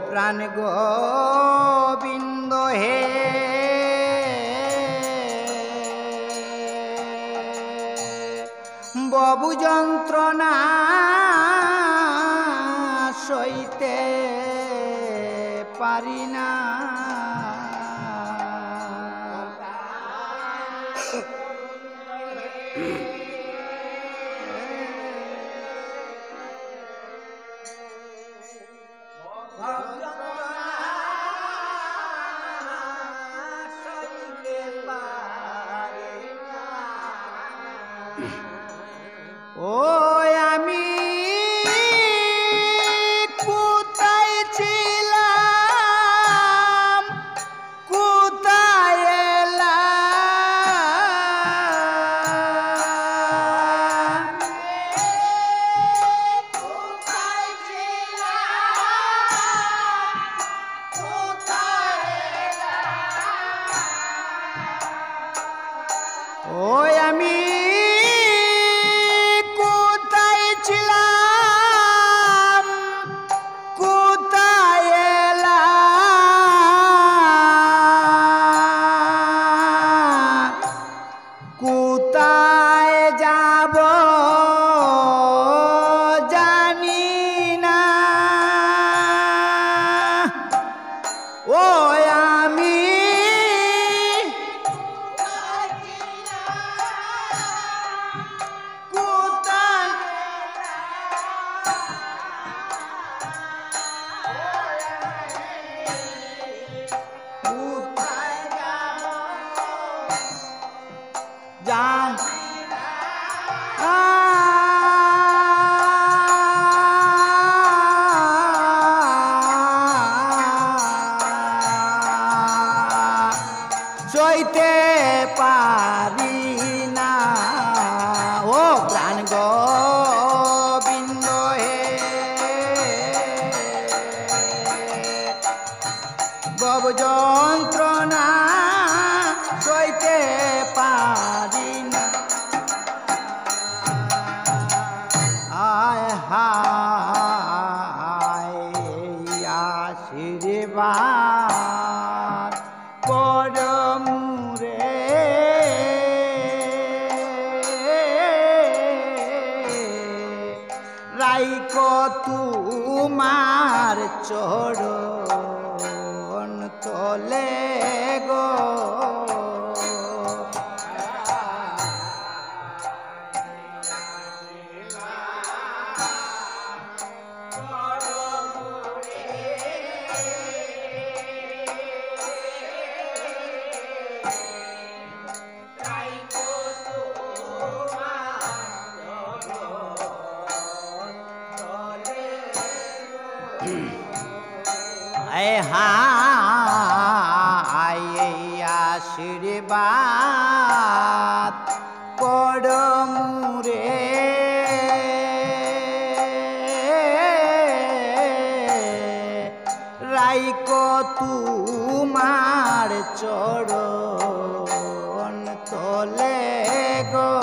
প্রাণ গোবিন্দ হে বহু যন্ত্রণা সইতে পারি না ও আমি কোথায় ছিলাম কোথায় এলাম কোথায় ছিলাম কোথায় এলাম ও আমি কোথায় যাব জানি না ও আমি কোথায় জান সইতে পারি না ও প্রাণ গোবিন্দ হে বহু যন্ত্রণা সইতে পারি না আয় হায় আশীর্বাদ করমুরে রাইকো তোমার চরণ তলে গো আশীর্বাদ করমুরে রাইকো তোমার চরণ তলে গো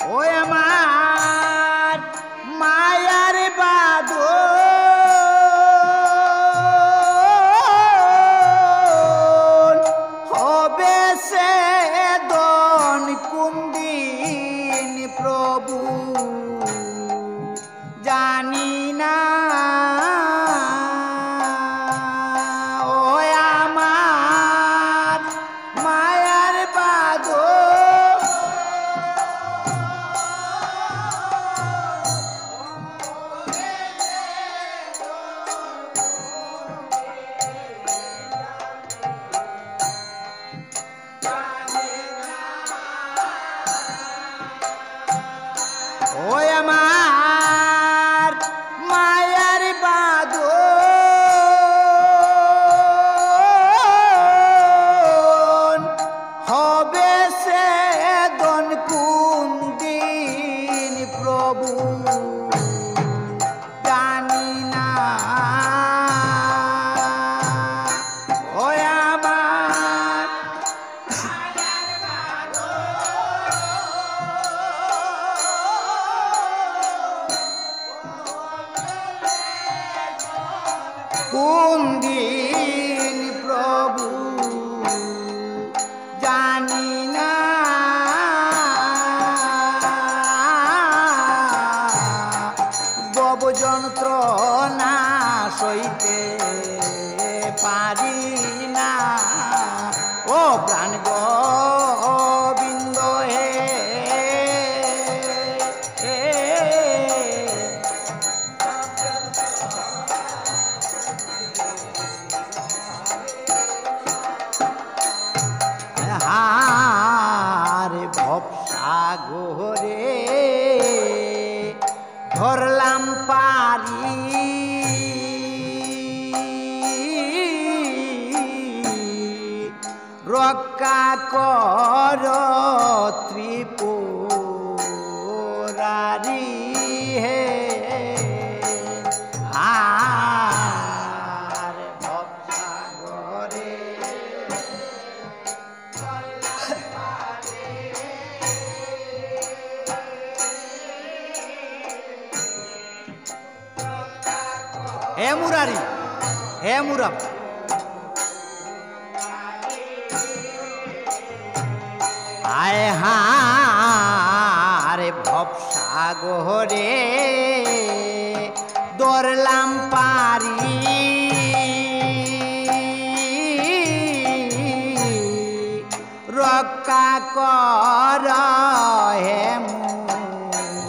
ও আমার মায়ার বাদল হবে সে দন কুন্দিন প্রভু জানি না ও আমার মায়ার বাদল ও আমার মায়ার বাদল প্রাণ গোবিন্দ হে হারে ভবসাগরে ধরলাম পারি রক্ষা কর ত্রিপুরারি হে আর ভবসাগরে হে মুরারি হে মুরাম আয় হারে ভবসাগরে দরলাম পারি রক্ষা কর হে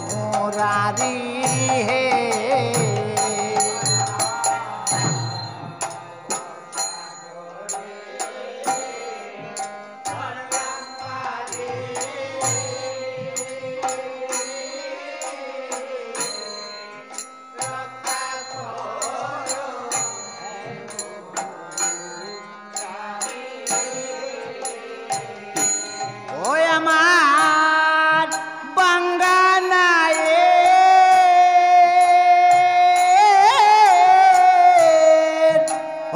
মুরারি হে আমার বাঙ্গানায়ে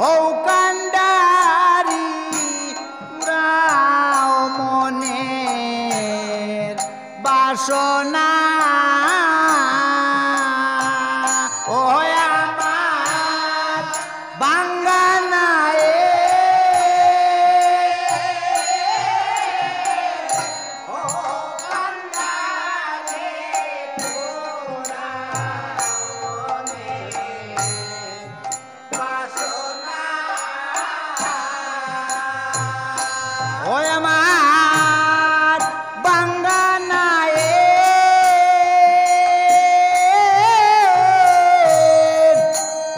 ও কান্ডারি উড়াও মনের বাসনা ও আমার বাঙ্গানায়ে ওই আমার বাঙ্গানায়ে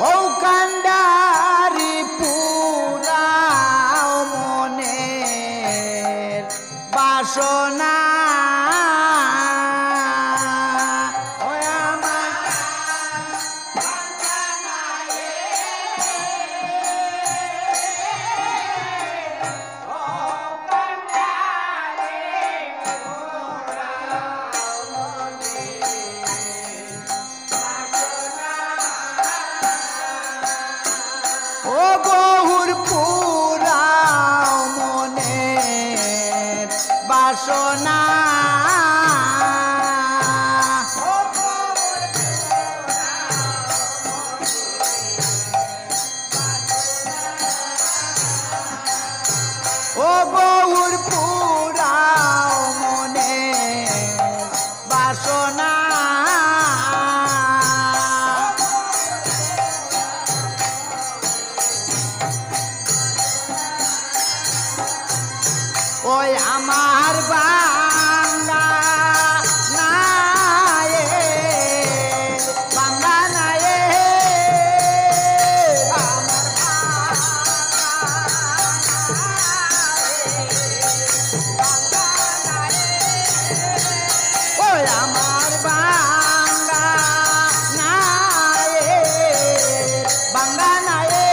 ও কান্ডারি পুরাও মনের বাসনা ওই আমার ও গহুর পুরাও মনের বাসনা ও গহুর পুরাও মনের বাসনা ওই আমার বাঙ্গানায়ে বাঙ্গানায়ে আমার বাঙ্গানায়ে ওই আমার বাঙ্গানায়ে বাঙ্গানায়ে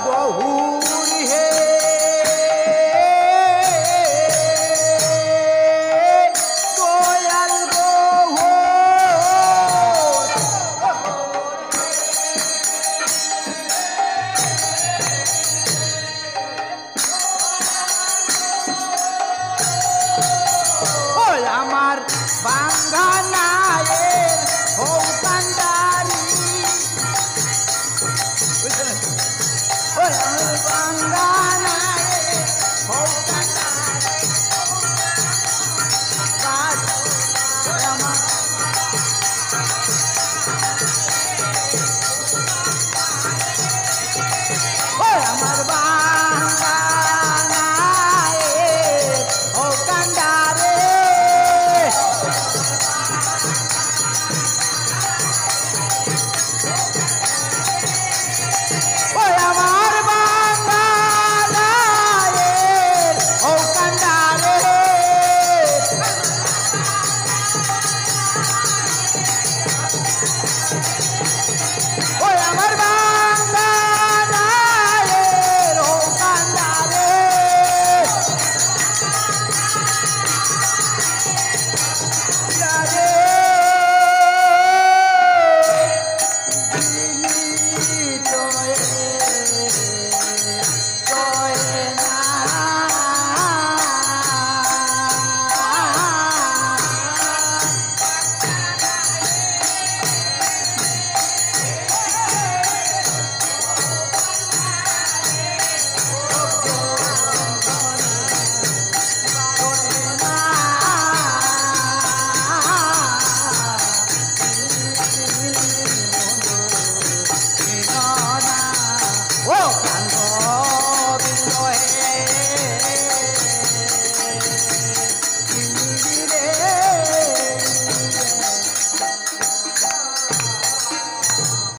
গহুর হে দয়াল গহুর আমার বাঙ্গাল